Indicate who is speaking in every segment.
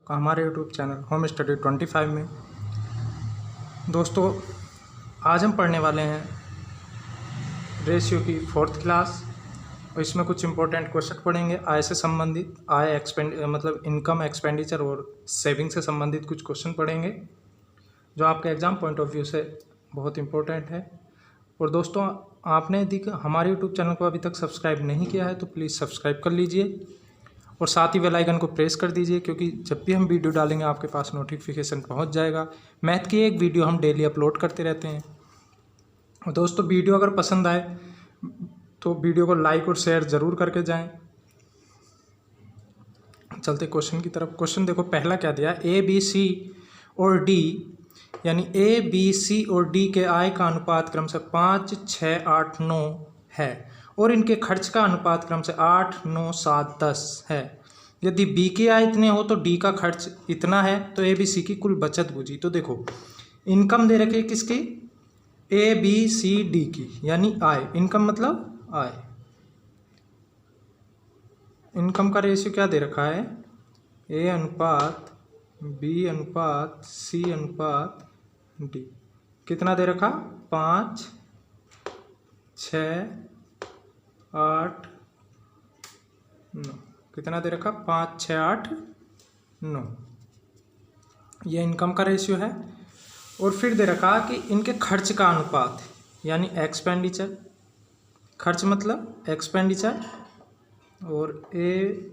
Speaker 1: का हमारे YouTube channel home study 25 में। दोस्तों, आज हम पढ़ने वाले हैं रेशियो की 4th क्लास और इसमें कुछ इंपॉर्टेंट क्वेश्चन पढ़ेंगे। आय से संबंधित, आय मतलब इनकम, एक्सपेंडिचर और सेविंग से संबंधित कुछ क्वेश्चन पढ़ेंगे जो आपके एग्ज़ाम पॉइंट ऑफ व्यू से बहुत इंपॉर्टेंट है। और दोस्तों, आपने यदि हमारे यूट्यूब चैनल को अभी तक सब्सक्राइब नहीं किया है तो प्लीज़ सब्सक्राइब कर लीजिए और साथ ही बेल आइकन को प्रेस कर दीजिए, क्योंकि जब भी हम वीडियो डालेंगे आपके पास नोटिफिकेशन पहुंच जाएगा। मैथ की एक वीडियो हम डेली अपलोड करते रहते हैं। और दोस्तों, वीडियो अगर पसंद आए तो वीडियो को लाइक और शेयर ज़रूर करके जाएं। चलते क्वेश्चन की तरफ। क्वेश्चन देखो, पहला क्या दिया, ए बी सी और डी, यानी ए बी सी और डी के आय का अनुपात क्रम से 5, 6, 8, 9 है और इनके खर्च का अनुपात क्रम से 8, 9, 7, 10 है। यदि बी की आय इतने हो तो डी का खर्च इतना है, तो ए बी सी की कुल बचत बूझी। तो देखो, इनकम दे रखी है किसकी, ए बी सी डी की, यानी आय। इनकम मतलब आय। इनकम का रेशियो क्या दे रखा है, ए अनुपात बी अनुपात सी अनुपात डी। कितना दे रखा, 5, 6, 8, 9। कितना दे रखा, 5, 6, 8, 9। ये इनकम का रेशियो है। और फिर दे रखा कि इनके खर्च का अनुपात, यानी एक्सपेंडिचर। खर्च मतलब एक्सपेंडिचर। और ए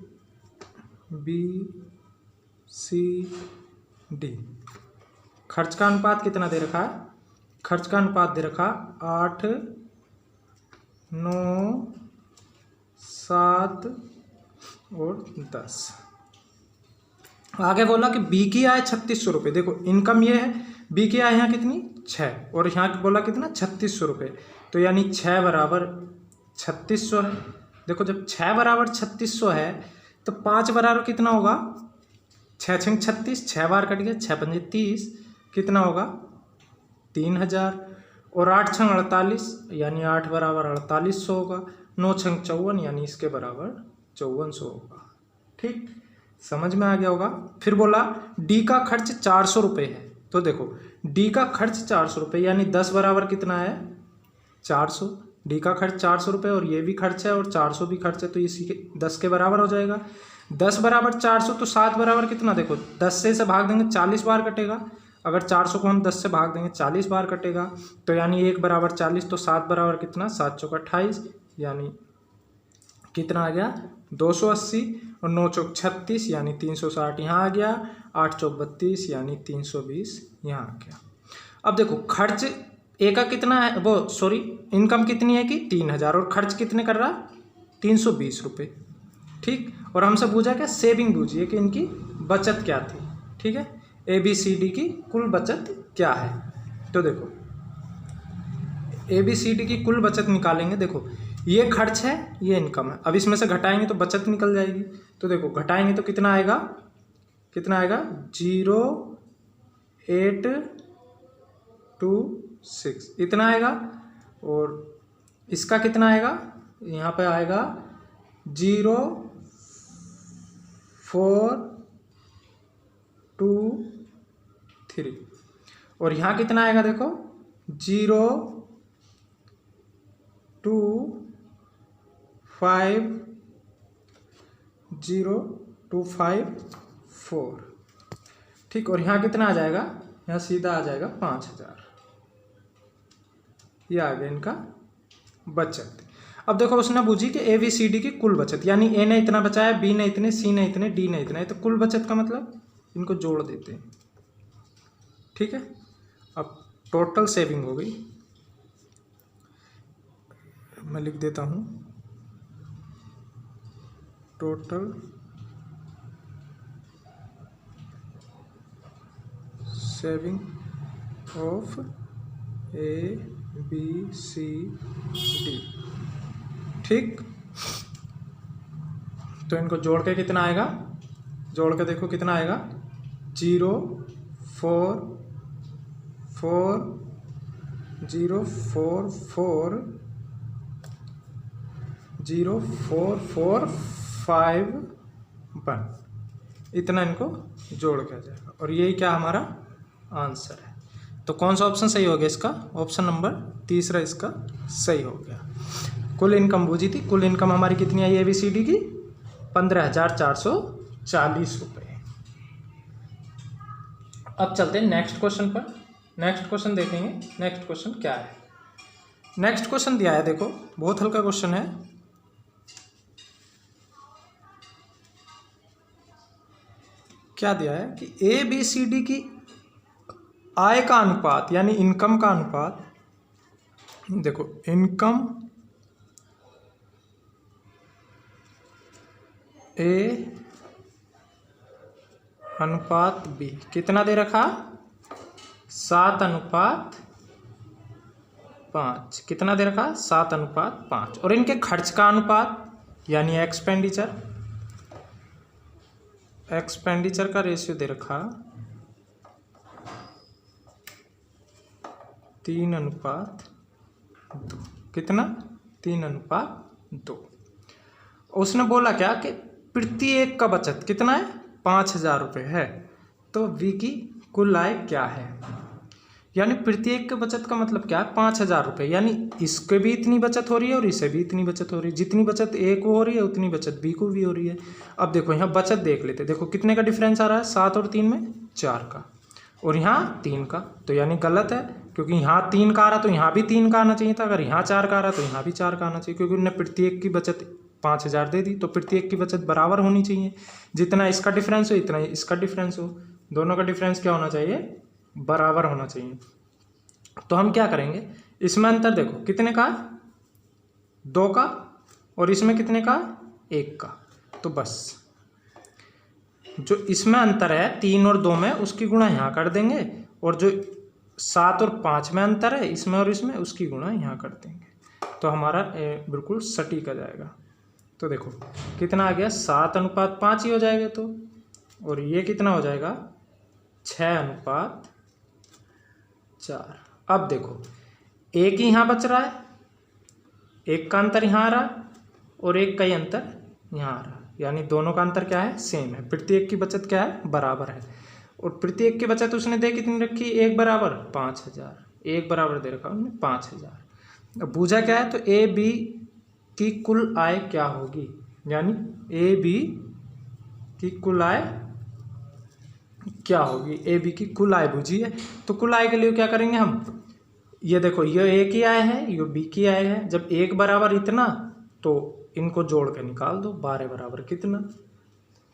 Speaker 1: बी सी डी, खर्च का अनुपात कितना दे रखा है, खर्च का अनुपात दे रखा 8, 9, 7 और 10। आगे बोला कि बी की आय 3600 रुपये। देखो, इनकम ये है, बी की आय यहाँ कितनी 6 और यहाँ बोला कितना 3600 रुपये। तो यानी 6 बराबर 3600 है। देखो, जब 6 बराबर 3600 है तो 5 बराबर कितना होगा, 6 6 36, 6 बार कट गया, 6 पंजे 30, कितना होगा 3000। और 8 6 48, यानी 8 बराबर 4800 होगा। 9 6 54, यानी इसके बराबर 5400 होगा। ठीक, समझ में आ गया होगा। फिर बोला डी का खर्च 400 रुपये है। तो देखो, डी का खर्च 400 रुपये, यानी 10 बराबर कितना है 400। डी का खर्च 400 रुपये और ये भी खर्च है और 400 भी खर्च है, तो इसी के 10 के बराबर हो जाएगा। 10 बराबर 400, तो 7 बराबर कितना, देखो 10 से इसे भाग देंगे 40 बार कटेगा। अगर 400 को हम 10 से भाग देंगे 40 बार कटेगा। तो यानी 1 बराबर 40, तो 7 बराबर कितना, 7 चौक 28, यानी कितना आ गया 280। और 9 चौक 36, यानी 360 यहाँ आ गया। 8 चौक 32, यानी 320 यहाँ आ गया। अब देखो, खर्च ए का कितना है, वो सॉरी, इनकम कितनी है कि 3000 और खर्च कितने कर रहा 320 रुपये। ठीक, और हमसे पूछा क्या, सेविंग पूछिए कि इनकी बचत क्या थी। ठीक है, ए बी सी डी की कुल बचत क्या है। तो देखो, ए बी सी डी की कुल बचत निकालेंगे। देखो, ये खर्च है, ये इनकम है। अब इसमें से घटाएंगे तो बचत निकल जाएगी। तो देखो, घटाएंगे तो कितना आएगा, कितना आएगा 0,826, इतना आएगा। और इसका कितना आएगा, यहाँ पे आएगा 0,423। और यहाँ कितना आएगा, देखो 0,254। ठीक, और यहाँ कितना आ जाएगा, यहाँ सीधा आ जाएगा 5000। ये आ गया इनका बचत। अब देखो, उसने पूछी कि ए बी सी डी की कुल बचत, यानी ए ने इतना बचाया, बी ने इतने, सी ने इतने, डी ने इतने। तो कुल बचत का मतलब इनको जोड़ देते हैं। ठीक है, अब टोटल सेविंग हो गई, मैं लिख देता हूँ, total saving of A B C D. ठीक, तो इनको जोड़ के कितना आएगा, जोड़ के देखो कितना आएगा 0,4,4,0,4,4,5,1। इतना इनको जोड़ के आ जाएगा, और यही क्या हमारा आंसर है। तो कौन सा ऑप्शन सही हो गया इसका? ऑप्शन नंबर तीसरा इसका सही हो गया। कुल इनकम बूझी थी, कुल इनकम हमारी कितनी आई ABCD की? 15,440 रुपये। अब चलते हैं नेक्स्ट क्वेश्चन पर। नेक्स्ट क्वेश्चन देखेंगे, नेक्स्ट क्वेश्चन क्या है। नेक्स्ट क्वेश्चन दिया है, देखो बहुत हल्का क्वेश्चन है। क्या दिया है कि ABCD की आय का अनुपात यानी इनकम का अनुपात, देखो इनकम A अनुपात B कितना दे रखा? 7:5। कितना दे रखा? 7:5। और इनके खर्च का अनुपात यानी एक्सपेंडिचर का रेशियो दे रखा 3:2। कितना? 3:2। उसने बोला क्या कि प्रत्येक का बचत कितना है? 5,000 रुपये है। तो V की कुल आय क्या है? यानी प्रत्येक के बचत का मतलब क्या है? 5,000 रुपये। यानी इसके भी इतनी बचत हो रही है और इसे भी इतनी बचत हो रही है। जितनी बचत A को हो रही है उतनी बचत B को भी हो रही है। अब देखो यहाँ बचत देख लेते, देखो कितने का डिफरेंस आ रहा है? 7 और 3 में 4 का, और यहाँ 3 का। तो यानी गलत है, क्योंकि यहाँ 3 का आ रहा तो यहाँ भी 3 का आना चाहिए था। अगर यहाँ 4 का आ रहा तो यहाँ भी 4 का आना चाहिए, क्योंकि उन्होंने प्रत्येक की बचत 5,000 दे दी, तो प्रत्येक की बचत बराबर होनी चाहिए। जितना इसका डिफरेंस हो इतना इसका डिफरेंस हो, दोनों का डिफरेंस क्या होना चाहिए? बराबर होना चाहिए। तो हम क्या करेंगे, इसमें अंतर देखो कितने का? 2 का, और इसमें कितने का? 1 का। तो बस जो इसमें अंतर है 3 और 2 में, उसकी गुणा यहाँ कर देंगे, और जो 7 और 5 में अंतर है इसमें और इसमें, उसकी गुणा यहाँ कर देंगे। तो हमारा बिल्कुल सटीक आ जाएगा। तो देखो कितना आ गया? 7:5 ही हो जाएगा। तो और ये कितना हो जाएगा? 6:4। अब देखो एक ही यहाँ बच रहा है, एक का अंतर यहाँ आ रहा और एक का ही अंतर यहाँ आ रहा, यानी दोनों का अंतर क्या है? सेम है। प्रत्येक की बचत क्या है? बराबर है। और प्रत्येक की बचत उसने दे कितनी रखी? 1 बराबर 5,000। 1 बराबर दे रखा उन्होंने 5,000। अब बूझा क्या है? तो AB की कुल आय क्या होगी, यानी AB की कुल आय क्या होगी? AB की कुल आय बूझी है, तो कुल आय के लिए क्या करेंगे हम? ये देखो ये A की आय है, ये B की आय है। जब 1 बराबर इतना, तो इनको जोड़ के निकाल दो। 12 बराबर कितना?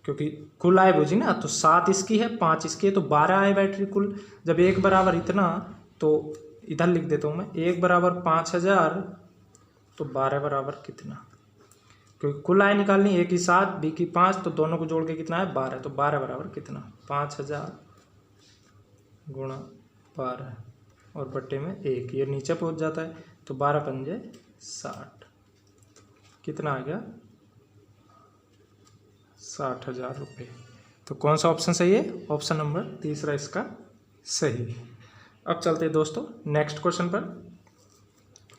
Speaker 1: क्योंकि कुल आय बूझी ना, तो 7 इसकी है, 5 इसकी है, तो 12 आय बैठ रही कुल। जब 1 बराबर इतना, तो इधर लिख देता हूँ मैं, 1 बराबर 5,000, तो 12 बराबर कितना? क्योंकि कुल आय निकालनी, A की 7 B की 5, तो दोनों को जोड़ के कितना है? 12। तो 12 बराबर कितना? 5,000 गुणा 12 और बट्टे में 1, ये नीचे पहुंच जाता है। तो 12 पंजे 60, कितना आ गया? 60,000 रुपये। तो कौन सा ऑप्शन सही है? ऑप्शन नंबर तीसरा इसका सही है। अब चलते हैं दोस्तों नेक्स्ट क्वेश्चन पर।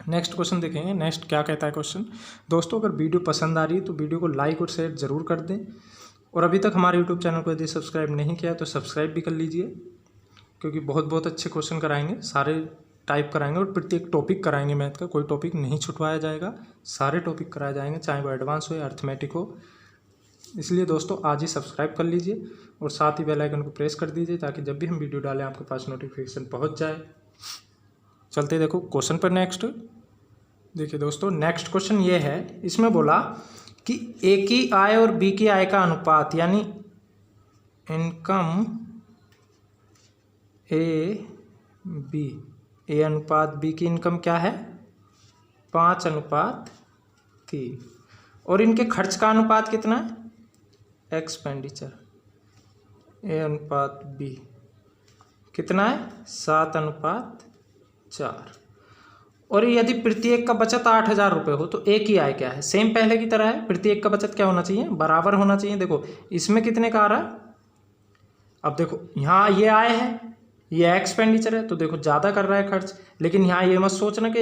Speaker 1: नेक्स्ट क्वेश्चन देखेंगे। नेक्स्ट क्या कहता है क्वेश्चन? दोस्तों अगर वीडियो पसंद आ रही है तो वीडियो को लाइक और शेयर जरूर कर दें, और अभी तक हमारे यूट्यूब चैनल को यदि सब्सक्राइब नहीं किया है तो सब्सक्राइब भी कर लीजिए, क्योंकि बहुत अच्छे क्वेश्चन कराएंगे, सारे टाइप कराएंगे, और प्रत्येक टॉपिक कराएंगे मैथ का। कोई टॉपिक नहीं छुटवाया जाएगा, सारे टॉपिक कराए जाएंगे, चाहे वो एडवांस हो या अर्थमेटिक हो। इसलिए दोस्तों आज ही सब्सक्राइब कर लीजिए और साथ ही बेल आइकन को प्रेस कर दीजिए, ताकि जब भी हम वीडियो डालें आपके पास नोटिफिकेशन पहुंच जाए। चलते देखो क्वेश्चन पर। नेक्स्ट देखिए दोस्तों, नेक्स्ट क्वेश्चन ये है, इसमें बोला कि A की आय और B की आय का अनुपात, यानी इनकम A अनुपात B की इनकम क्या है? 5:3। और इनके खर्च का अनुपात कितना है? एक्सपेंडिचर A अनुपात B कितना है? 7:4। और यदि प्रत्येक का बचत 8,000 रुपये हो तो A की आय क्या है? सेम पहले की तरह है, प्रत्येक का बचत क्या होना चाहिए? बराबर होना चाहिए। देखो इसमें कितने का आ रहा है? अब देखो यहाँ ये आय है, ये एक्सपेंडिचर है, तो देखो ज़्यादा कर रहा है खर्च। लेकिन यहाँ ये मत सोचना कि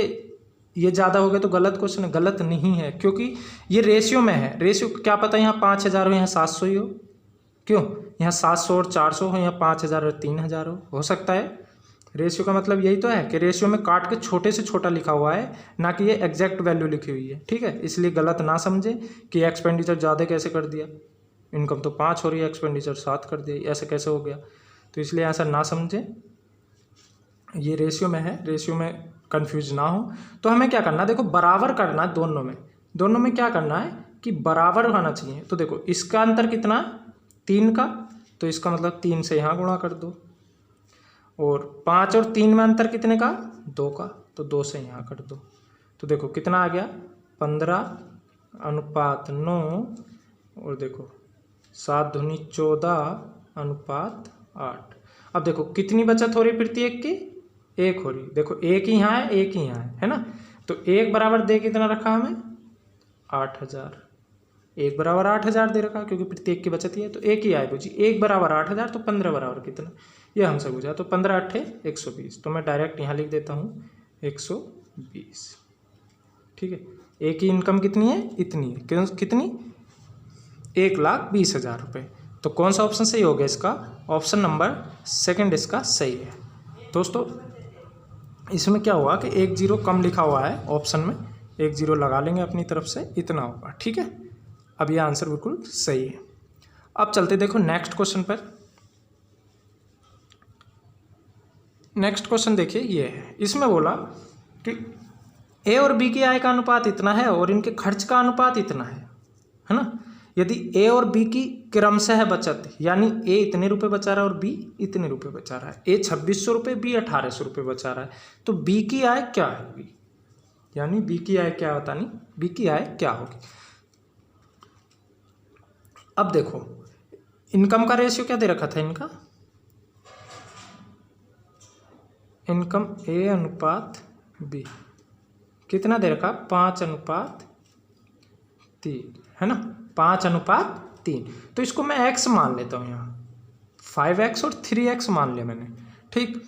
Speaker 1: ये ज़्यादा हो गया तो गलत क्वेश्चन है, गलत नहीं है, क्योंकि ये रेशियो में है। रेशियो क्या पता यहाँ 5,000 हो, यहाँ 700 ही हो। क्यों? यहाँ 700 और 400 हो, यहाँ 5000 और 3000 हो सकता है। रेशियो का मतलब यही तो है कि रेशियो में काट के छोटे से छोटा लिखा हुआ है, ना कि ये एग्जैक्ट वैल्यू लिखी हुई है, ठीक है। इसलिए गलत ना समझे कि एक्सपेंडिचर ज़्यादा कैसे कर दिया, इनकम तो 5 हो रही है, एक्सपेंडिचर 7 कर दिया, ऐसे कैसे हो गया। तो इसलिए ऐसा ना समझे, ये रेशियो में है, रेशियो में कंफ्यूज ना हो। तो हमें क्या करना है, देखो बराबर करना है दोनों में क्या करना है कि बराबर होना चाहिए। तो देखो इसका अंतर कितना, 3 का, तो इसका मतलब 3 से यहाँ गुणा कर दो, और 5 और 3 में अंतर कितने का, 2 का, तो 2 से यहाँ कर दो। तो देखो कितना आ गया, 15:9, और देखो 7 दूनी 14:8। अब देखो कितनी बचत हो रही प्रत्येक की, 1 हो रही। देखो एक ही यहाँ है, एक ही यहाँ है ना। तो 1 बराबर दे कितना रखा हमें, 8000। 1 बराबर 8000 दे रखा, क्योंकि प्रत्येक की बचत ही है, तो एक ही आए बुझी। 1 बराबर 8000, तो 15 बराबर कितना, ये हमसे पूछा, तो 15 8 120। तो मैं डायरेक्ट यहाँ लिख देता हूँ 120, ठीक है। एक ही इनकम कितनी है, इतनी है, क्यों कितनी, 1,20,000 रुपये। तो कौन सा ऑप्शन सही हो गया इसका, ऑप्शन नंबर सेकंड इसका सही है। दोस्तों इसमें क्या हुआ कि 1 0 कम लिखा हुआ है ऑप्शन में, 1 0 लगा लेंगे अपनी तरफ से, इतना होगा, ठीक है। अब ये आंसर बिल्कुल सही है। अब चलते देखो नेक्स्ट क्वेश्चन पर। नेक्स्ट क्वेश्चन देखिए ये है, इसमें बोला कि ए और बी की आय का अनुपात इतना है और इनके खर्च का अनुपात इतना है ना। यदि ए और बी की क्रमशः बचत, यानी ए इतने रुपए बचा रहा है और बी इतने रुपए बचा रहा है, ए 2600 रुपये, बी 1800 रुपये बचा रहा है, तो बी की आय क्या होगी, यानी बी की आय क्या बतानी, बी की आय क्या होगी। अब देखो इनकम का रेशियो क्या दे रखा था इनका, इनकम ए अनुपात बी, कितना दे रखा, 5:3 है ना, 5:3। तो इसको मैं x मान लेता हूँ, यहाँ 5x और 3x मान लिया मैंने, ठीक।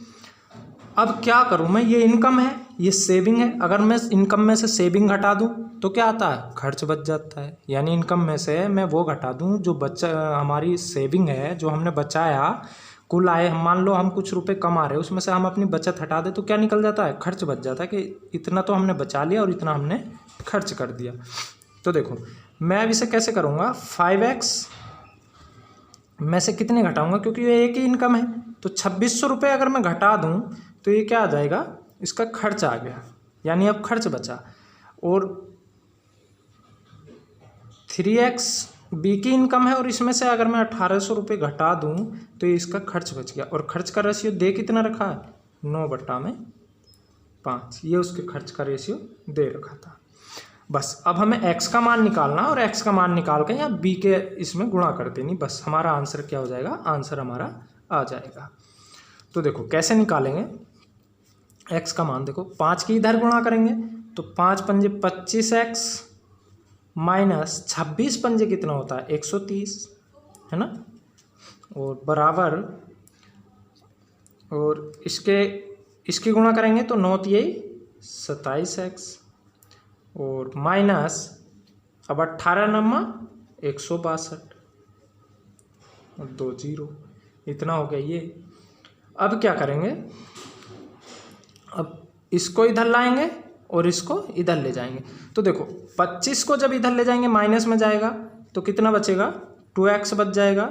Speaker 1: अब क्या करूँ मैं, ये इनकम है, ये सेविंग है, अगर मैं इनकम में से सेविंग घटा दूँ तो क्या आता है, खर्च बच जाता है। यानी इनकम में से मैं वो घटा दूँ जो हमारी सेविंग है, जो हमने बचाया, कुल आय हम मान लो हम कुछ रुपए कमा रहे हैं, उसमें से हम अपनी बचत हटा दें तो क्या निकल जाता है, खर्च बच जाता है, कि इतना तो हमने बचा लिया और इतना हमने खर्च कर दिया। तो देखो मैं अब इसे कैसे करूँगा, 5x में से कितने घटाऊंगा, क्योंकि ये एक ही इनकम है, तो 2600 रुपये अगर मैं घटा दूँ तो ये क्या आ जाएगा, इसका खर्च आ गया, यानी अब खर्च बचा। और 3x बी की इनकम है और इसमें से अगर मैं 1800 रुपये घटा दूँ तो ये इसका खर्च बच गया। और खर्च का रेशियो दे कितना रखा है, 9/5, ये उसके खर्च का रेशियो दे रखा था। बस अब हमें x का मान निकालना, और x का मान निकाल के यहाँ b के इसमें गुणा कर देनी, बस हमारा आंसर क्या हो जाएगा, आंसर हमारा आ जाएगा। तो देखो कैसे निकालेंगे x का मान, देखो 5 की इधर गुणा करेंगे तो 5 पंजे 25x माइनस 26 पंजे कितना होता है, 130 है ना, और बराबर, और इसकी गुणा करेंगे तो 9 यही 27x, और माइनस अब 18 नम्मा 162 और 2 0, इतना हो गया ये। अब क्या करेंगे, अब इसको इधर लाएंगे और इसको इधर ले जाएंगे। तो देखो 25 को जब इधर ले जाएंगे माइनस में जाएगा तो कितना बचेगा, 2x बच जाएगा।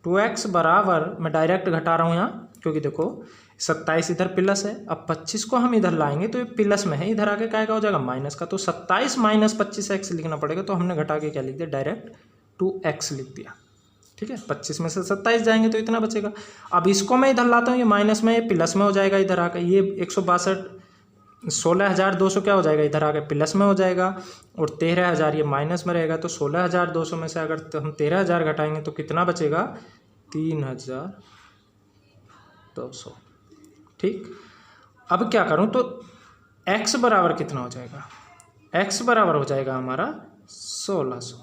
Speaker 1: 2x बराबर, मैं डायरेक्ट घटा रहा हूँ यहाँ क्योंकि देखो 27 इधर प्लस है, अब 25 को हम इधर लाएंगे तो ये प्लस में है, इधर आके क्या हो जाएगा, माइनस का। तो 27 माइनस 25x लिखना पड़ेगा, तो हमने घटा के क्या लिख दिया, डायरेक्ट 2x लिख दिया, ठीक है। 25 में से 27 जाएंगे तो इतना बचेगा। अब इसको मैं इधर लाता हूँ, ये माइनस में, ये प्लस में हो जाएगा इधर आकर, ये 162 16,200 क्या हो जाएगा, इधर आके प्लस में हो जाएगा, और 13,000 ये माइनस में रहेगा। तो 16,200 में से अगर हम 13,000 घटाएंगे तो कितना बचेगा, 3,200, ठीक। अब क्या करूं, तो x बराबर कितना हो जाएगा, x बराबर हो जाएगा हमारा 1600,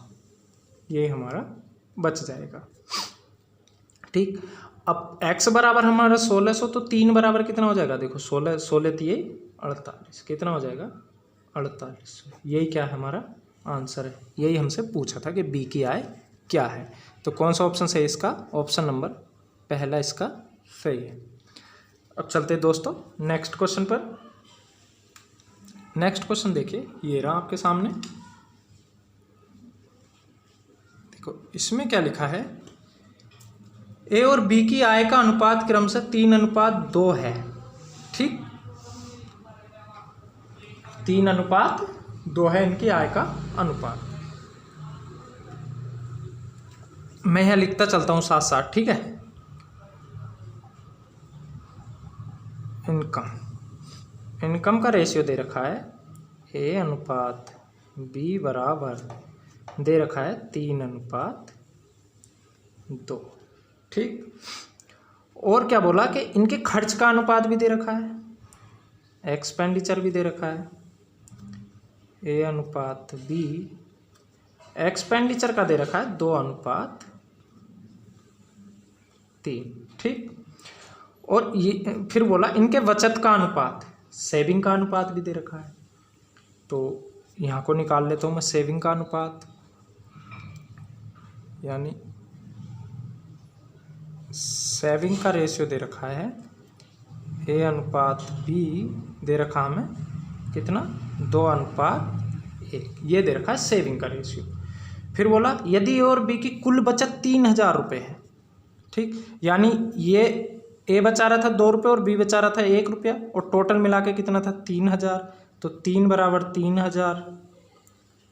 Speaker 1: ये हमारा बच जाएगा, ठीक। अब x बराबर हमारा 1600, तो 3 बराबर कितना हो जाएगा, देखो 16 16 48, कितना हो जाएगा, 48। यही क्या है, हमारा आंसर है। यही हमसे पूछा था कि b की आय क्या है। तो कौन सा ऑप्शन सही है इसका? ऑप्शन नंबर पहला इसका सही है। अब चलते हैं दोस्तों नेक्स्ट क्वेश्चन पर। नेक्स्ट क्वेश्चन देखिए, ये रहा आपके सामने। देखो इसमें क्या लिखा है, ए और बी की आय का अनुपात क्रमशः 3:2 है। ठीक, 3:2 है इनकी आय का अनुपात। मैं यहां लिखता चलता हूं साथ साथ, ठीक है। इनकम का रेशियो दे रखा है ए अनुपात बी बराबर दे रखा है 3:2। ठीक, और क्या बोला कि इनके खर्च का अनुपात भी दे रखा है, एक्सपेंडिचर भी दे रखा है। ए अनुपात बी, एक्सपेंडिचर का दे रखा है 2:3। ठीक, और ये फिर बोला इनके बचत का अनुपात, सेविंग का अनुपात भी दे रखा है। तो यहाँ को निकाल लेता हूँ मैं, सेविंग का अनुपात, यानी सेविंग का रेशियो दे रखा है ए अनुपात बी, दे रखा हमें कितना, 2:1, ये दे रखा है सेविंग का रेशियो। फिर बोला यदि ए और बी की कुल बचत 3,000 रुपये है। ठीक, यानी ये ए बचा रहा था 2 रुपये और बी बचा रहा था 1 रुपया, और टोटल मिला के कितना था 3,000। तो 3 बराबर 3,000।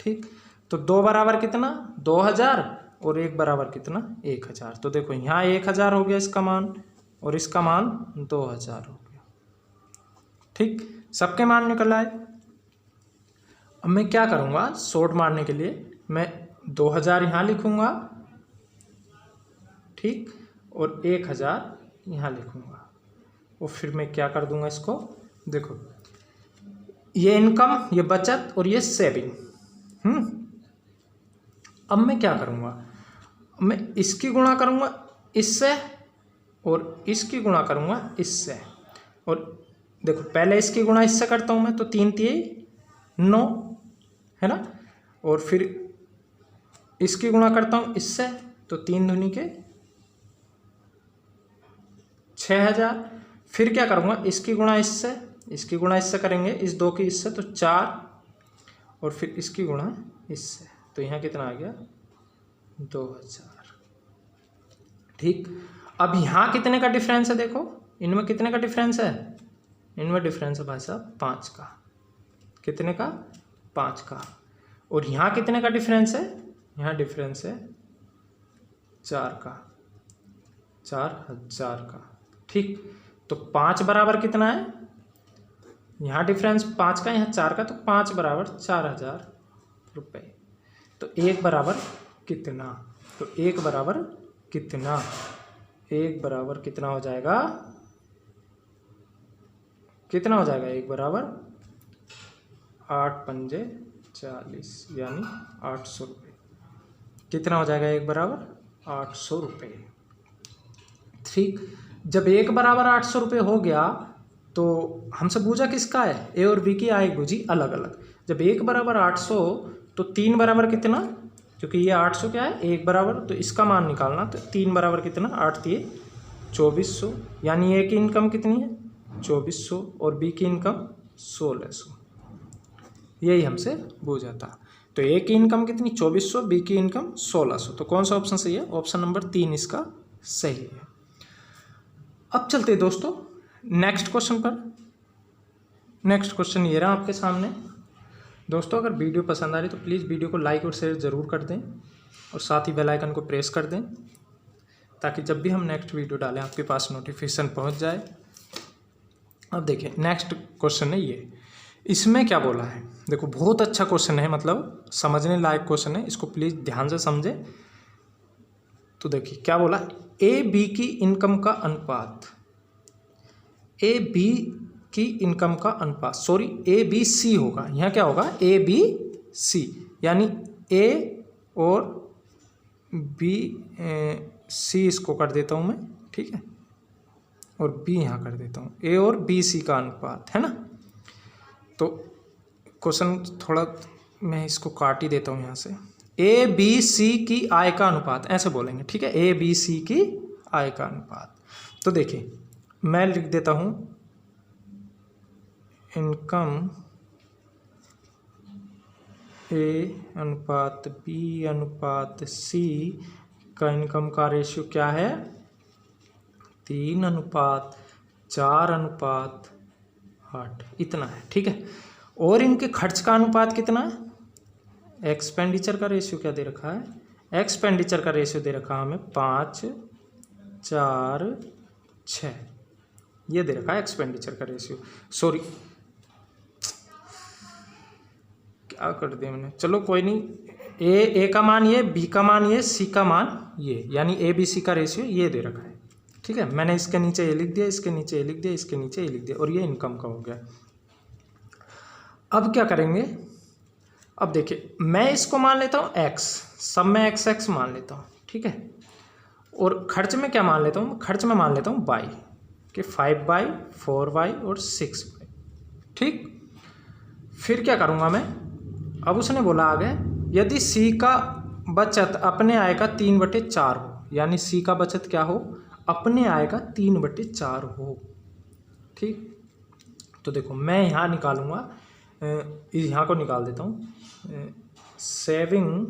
Speaker 1: ठीक, तो 2 बराबर कितना 2,000 और 1 बराबर कितना 1,000। तो देखो यहाँ 1,000 हो गया इसका मान, और इसका मान 2,000 हो गया। ठीक, सबके मान निकल आए। अब मैं क्या करूँगा, शॉर्ट मारने के लिए मैं 2,000 यहाँ लिखूँगा, ठीक, और 1,000 यहाँ लिखूँगा, और फिर मैं क्या कर दूँगा इसको, देखो ये इनकम, ये बचत और ये सेविंग। अब मैं क्या करूँगा, मैं इसकी गुणा करूँगा इससे और इसकी गुणा करूँगा इससे। और देखो पहले इसकी गुणा इससे करता हूँ मैं, तो 3×3 = 9 है ना, और फिर इसकी गुणा करता हूँ इससे, तो 3×2 = 6,000। फिर क्या करूँगा, इसकी गुणा इससे, इसकी गुणा इससे करेंगे, इस 2 की इससे, तो 4, और फिर इसकी गुणा इससे, तो यहाँ कितना आ गया 2,000। ठीक, अब यहाँ कितने का डिफरेंस है, देखो इनमें कितने का डिफरेंस है, इनमें डिफरेंस है भाई साहब 5 का। कितने का, 5 का। और यहाँ कितने का डिफरेंस है, यहाँ डिफरेंस है 4 का, 4,000 का। ठीक, तो 5 बराबर कितना है, यहाँ डिफरेंस 5 का, यहाँ 4 का, तो 5 बराबर 4,000 रुपये। तो 1 बराबर कितना, तो 1 बराबर कितना, 1 बराबर कितना हो जाएगा, कितना हो जाएगा 1 बराबर 8×5 = 40, यानी 800 रुपये। कितना हो जाएगा 1 बराबर 800 रुपये। ठीक, जब 1 बराबर 800 रुपये हो गया, तो हमसे पूछा किसका है, ए और बी की आय बूझी अलग अलग। जब 1 बराबर 800, तो 3 बराबर कितना, क्योंकि ये 800 क्या है 1 बराबर, तो इसका मान निकालना, तो 3 बराबर कितना, 8×3 = 2400, यानी ए की इनकम कितनी है 2400 और बी की इनकम 1600। यही हमसे पूछा था। तो ए की इनकम कितनी 2400, बी की इनकम 1600। तो कौन सा ऑप्शन सही है, ऑप्शन नंबर 3 इसका सही है। अब चलते हैं दोस्तों नेक्स्ट क्वेश्चन पर। नेक्स्ट क्वेश्चन ये रहा आपके सामने। दोस्तों अगर वीडियो पसंद आ रही तो प्लीज़ वीडियो को लाइक और शेयर ज़रूर कर दें, और साथ ही बेल आइकन को प्रेस कर दें, ताकि जब भी हम नेक्स्ट वीडियो डालें आपके पास नोटिफिकेशन पहुंच जाए। अब देखिए नेक्स्ट क्वेश्चन है ये, इसमें क्या बोला है, देखो बहुत अच्छा क्वेश्चन है, मतलब समझने लायक क्वेश्चन है, इसको प्लीज़ ध्यान से समझें। तो देखिए क्या बोला, ए बी की इनकम का अनुपात, ए बी की इनकम का अनुपात, सॉरी ए बी सी होगा, यहाँ क्या होगा ए बी सी, यानी ए और बी सी इसको कर देता हूँ मैं, ठीक है, और बी यहाँ कर देता हूँ, ए और बी सी का अनुपात है ना। तो क्वेश्चन थोड़ा मैं इसको काट ही देता हूँ यहाँ से, ए बी सी की आय का अनुपात, ऐसे बोलेंगे, ठीक है, ए बी सी की आय का अनुपात। तो देखिए मैं लिख देता हूं इनकम ए अनुपात बी अनुपात सी का इनकम का रेशियो क्या है, 3:4:8 इतना है, ठीक है। और इनके खर्च का अनुपात कितना है, एक्सपेंडिचर का रेशियो क्या दे रखा है, एक्सपेंडिचर का रेशियो दे रखा है हमें 5:4:6, ये दे रखा है एक्सपेंडिचर का रेशियो। सॉरी क्या कर दिया मैंने, चलो कोई नहीं, ए का मान ये, बी का मान ये, सी का मान ये, यानी ए बी सी का रेशियो ये दे रखा है, ठीक है। मैंने इसके नीचे ये लिख दिया, इसके नीचे ये लिख दिया, इसके नीचे ये लिख दिया, और ये इनकम का हो गया। अब क्या करेंगे, अब देखिए मैं इसको मान लेता हूँ एक्स, सब में एक्स एक्स मान लेता हूँ, ठीक है। और खर्च में क्या मान लेता हूँ, खर्च में मान लेता हूँ बाई, कि 5/, 4/, और 6/, ठीक। फिर क्या करूँगा मैं, अब उसने बोला आगे, यदि सी का बचत अपने आय का 3/4 हो, यानी सी का बचत क्या हो, अपने आय का 3/4 हो, ठीक। तो देखो मैं यहाँ निकालूंगा, यहाँ को निकाल देता हूँ, सेविंग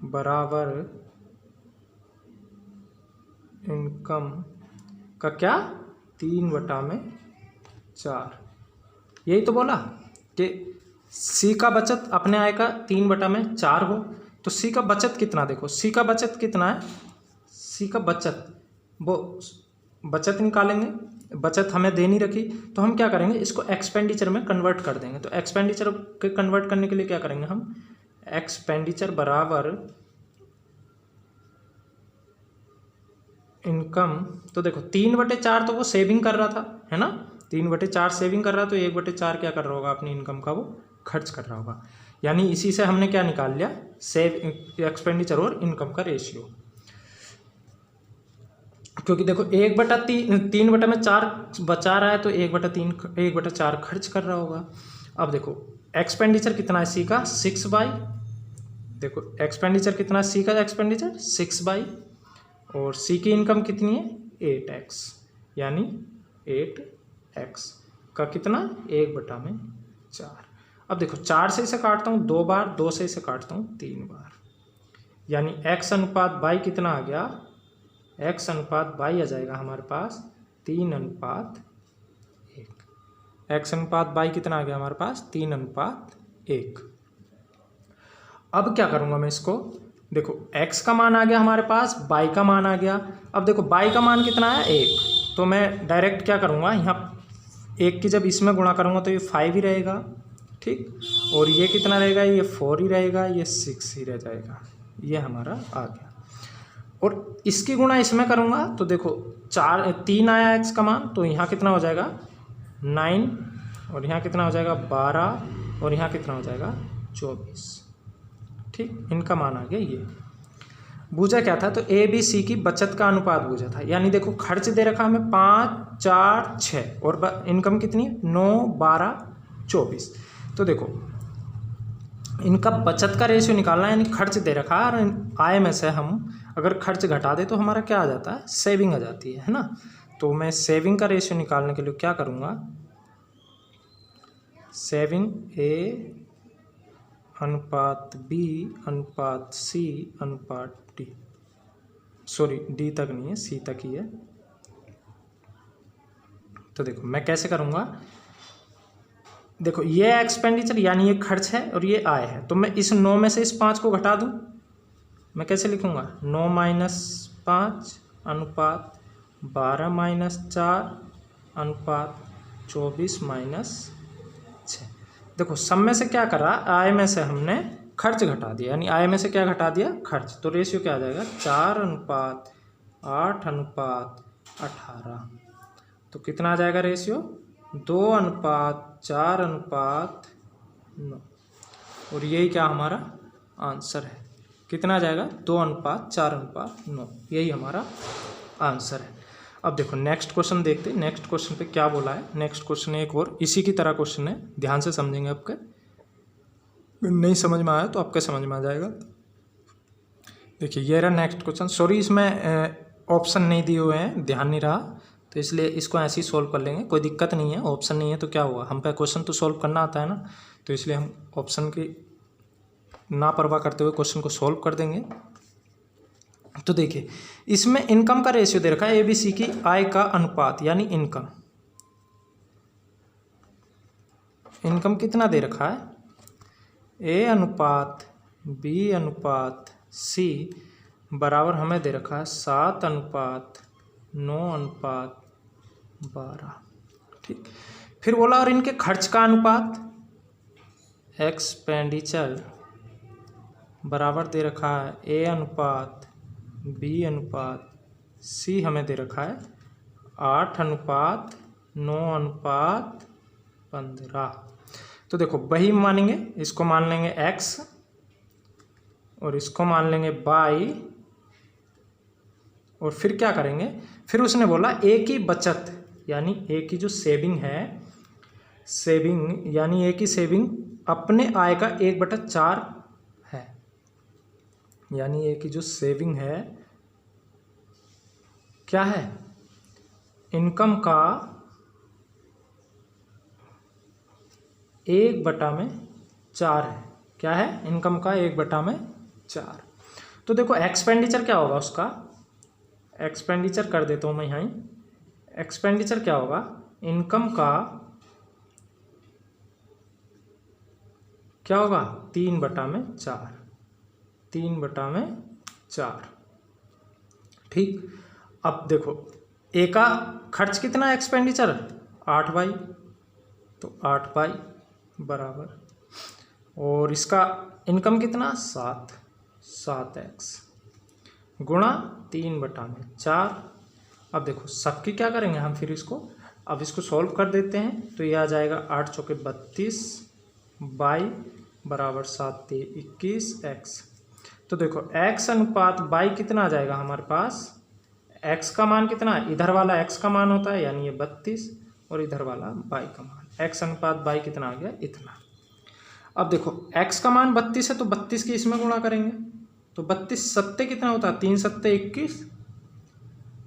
Speaker 1: बराबर इनकम का क्या, 3/4, यही तो बोला कि सी का बचत अपने आय का 3/4 हो। तो सी का बचत कितना, देखो सी का बचत कितना है, सी का बचत, वो बचत निकालेंगे, बचत हमें दे नहीं रखी, तो हम क्या करेंगे, इसको एक्सपेंडिचर में कन्वर्ट कर देंगे। तो एक्सपेंडिचर के कन्वर्ट करने के लिए क्या करेंगे हम, एक्सपेंडिचर बराबर इनकम। तो देखो 3/4 तो वो सेविंग कर रहा था, है ना, 3/4 सेविंग कर रहा, तो 1/4 क्या कर रहा होगा, अपनी इनकम का वो खर्च कर रहा होगा। यानी इसी से हमने क्या निकाल लिया, एक्सपेंडिचर और इनकम का रेशियो। क्योंकि देखो 3/4 बचा रहा है, तो 1/4 खर्च कर रहा होगा। अब देखो एक्सपेंडिचर कितना है सी का, 6/, देखो एक्सपेंडिचर कितना है सी का, एक्सपेंडिचर 6/, और सी की इनकम कितनी है 8x, यानी 8x का कितना 1/4। अब देखो 4 से इसे काटता हूँ 2 बार, 2 से इसे काटता हूँ 3 बार, यानी x अनुपात बाई कितना आ गया, x अनुपात बाई आ जाएगा हमारे पास 3:1। x अनुपात बाई कितना आ गया हमारे पास, 3:1। अब क्या करूँगा मैं इसको, देखो x का मान आ गया हमारे पास, बाई का मान आ गया। अब देखो बाई का मान कितना है 1, तो मैं डायरेक्ट क्या करूँगा, यहाँ 1 की जब इसमें गुणा करूँगा तो ये 5 ही रहेगा, ठीक। और ये कितना रहेगा, ये 4 ही रहेगा, ये 6 ही रह जाएगा, ये हमारा आ गया। और इसकी गुणा इसमें करूँगा तो देखो 3 आया x का मान, तो यहाँ कितना हो जाएगा 9, और यहाँ कितना हो जाएगा 12, और यहाँ कितना हो जाएगा 24, ठीक। इनका मान आ गया ये। बूझा क्या था, तो ए बी सी की बचत का अनुपात बूझा था, यानी देखो खर्च दे रखा हमें 5, 4, 6, और इनकम कितनी 9, 12, 24। तो देखो इनका बचत का रेशियो निकालना है, यानी खर्च दे रखा है, और आय में से हम अगर खर्च घटा दे तो हमारा क्या आ जाता है, सेविंग आ जाती है ना। तो मैं सेविंग का रेशियो निकालने के लिए क्या करूँगा, सेविंग ए अनुपात बी अनुपात सी अनुपात डी, सॉरी डी तक नहीं है, सी तक ही है। तो देखो मैं कैसे करूँगा, देखो ये एक्सपेंडिचर यानी ये खर्च है और ये आय है, तो मैं इस 9 में से इस 5 को घटा दूँ, मैं कैसे लिखूँगा 9 - 5 अनुपात 12 - 4 अनुपात 24 - 6। देखो सब में से क्या करा, आय में से हमने खर्च घटा दिया, यानी आय में से क्या घटा दिया, खर्च। तो रेशियो क्या आ जाएगा 4:8:18। तो कितना आ जाएगा रेशियो 2:4:9, और यही क्या हमारा आंसर है, कितना आ जाएगा 2:4:9, यही हमारा आंसर है। अब देखो नेक्स्ट क्वेश्चन देखते हैं, नेक्स्ट क्वेश्चन पे क्या बोला है। नेक्स्ट क्वेश्चन एक और इसी की तरह क्वेश्चन है, ध्यान से समझेंगे। आपके नहीं समझ में आया तो आपके समझ में आ जाएगा। देखिए ये रहा नेक्स्ट क्वेश्चन। सॉरी इसमें ऑप्शन नहीं दिए हुए हैं, ध्यान नहीं रहा, तो इसलिए इसको ऐसे ही सोल्व कर लेंगे, कोई दिक्कत नहीं है। ऑप्शन नहीं है तो क्या हुआ, हम पे क्वेश्चन तो सोल्व करना आता है ना, तो इसलिए हम ऑप्शन की ना परवाह करते हुए क्वेश्चन को सोल्व कर देंगे। तो देखिए इसमें इनकम का रेशियो दे रखा है, ABC की आय का अनुपात यानी इनकम। इनकम कितना दे रखा है, A अनुपात B अनुपात C बराबर हमें दे रखा है 7 अनुपात 9 अनुपात 12। ठीक, फिर बोला और इनके खर्च का अनुपात एक्सपेंडिचर बराबर दे रखा है A अनुपात B अनुपात C हमें दे रखा है 8 अनुपात 9 अनुपात 15। तो देखो वही मानेंगे, इसको मान लेंगे x और इसको मान लेंगे y, और फिर क्या करेंगे, फिर उसने बोला A की बचत यानी A की जो सेविंग है, सेविंग यानी A की सेविंग अपने आय का 1/4 है, यानी A की जो सेविंग है क्या है, इनकम का 1/4 है। क्या है, इनकम का 1/4। तो देखो एक्सपेंडिचर क्या होगा उसका, एक्सपेंडिचर कर देता हूँ मैं यहाँ। एक्सपेंडिचर क्या होगा, इनकम का क्या होगा 3/4, 3/4। ठीक, अब देखो ए का खर्च कितना एक्सपेंडिचर 8y, तो 8y बराबर, और इसका इनकम कितना 7x गुणा 3/4। अब देखो सबकी क्या करेंगे हम, फिर इसको अब इसको सॉल्व कर देते हैं, तो ये आ जाएगा 8 चौके 32 y बराबर 7 × 21x। तो देखो x अनुपात y कितना आ जाएगा हमारे पास, x का मान कितना, इधर वाला x का मान होता है यानी ये 32, और इधर वाला y का मान, x अनुपात y कितना आ गया इतना। अब देखो x का मान 32 है तो 32 की इसमें गुणा करेंगे, तो 32 सत्ते कितना होता है, 3 सत्ते 21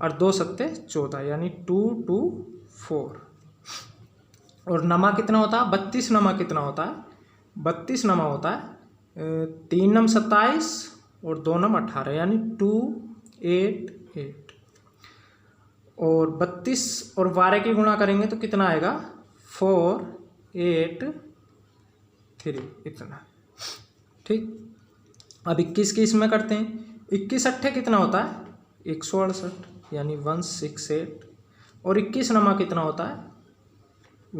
Speaker 1: और 2 सत्ते 14 यानी 2 2 4। और नमा कितना होता है, 32 नमा कितना होता है, 32 नमा होता है 3 नम 27 और 2 नम 18 यानी 2 8 8। और 32 और 12 की गुणा करेंगे तो कितना आएगा 4 8 3 इतना। ठीक, अब 21 की इसमें करते हैं, 21 अट्ठे कितना होता है 168 यानी 168, और 21 नमा कितना होता है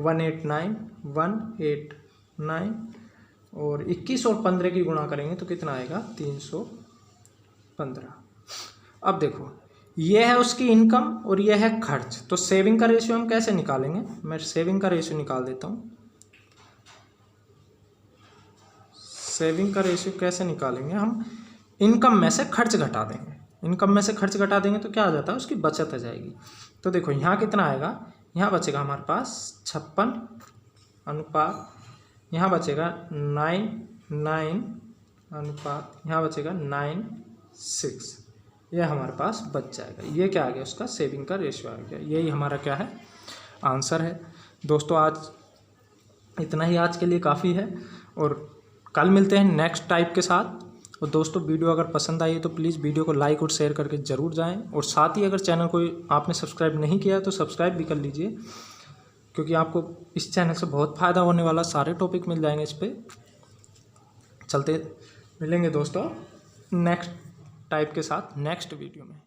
Speaker 1: 189 189, और 21 और 15 की गुणा करेंगे तो कितना आएगा 315। अब देखो ये है उसकी इनकम और ये है खर्च, तो सेविंग का रेशियो हम कैसे निकालेंगे, मैं सेविंग का रेशियो निकाल देता हूँ। सेविंग का रेशियो कैसे निकालेंगे हम, इनकम में से खर्च घटा देंगे, इनकम में से खर्च घटा देंगे तो क्या आ जाता है उसकी बचत आ जाएगी। तो देखो यहाँ कितना आएगा, यहाँ बचेगा हमारे पास 56 अनुपात, यहाँ बचेगा 9 अनुपात, यहाँ बचेगा 9 6, यह हमारे पास बच जाएगा। ये क्या आ गया उसका सेविंग का रेशियो आ गया, यही हमारा क्या है आंसर है। दोस्तों आज इतना ही आज के लिए काफ़ी है, और कल मिलते हैं नेक्स्ट टाइप के साथ। और दोस्तों वीडियो अगर पसंद आई है तो प्लीज़ वीडियो को लाइक और शेयर करके ज़रूर जाएं, और साथ ही अगर चैनल को आपने सब्सक्राइब नहीं किया है तो सब्सक्राइब भी कर लीजिए, क्योंकि आपको इस चैनल से बहुत फ़ायदा होने वाला, सारे टॉपिक मिल जाएंगे इस पर। चलते मिलेंगे दोस्तों नेक्स्ट टाइप के साथ नेक्स्ट वीडियो में।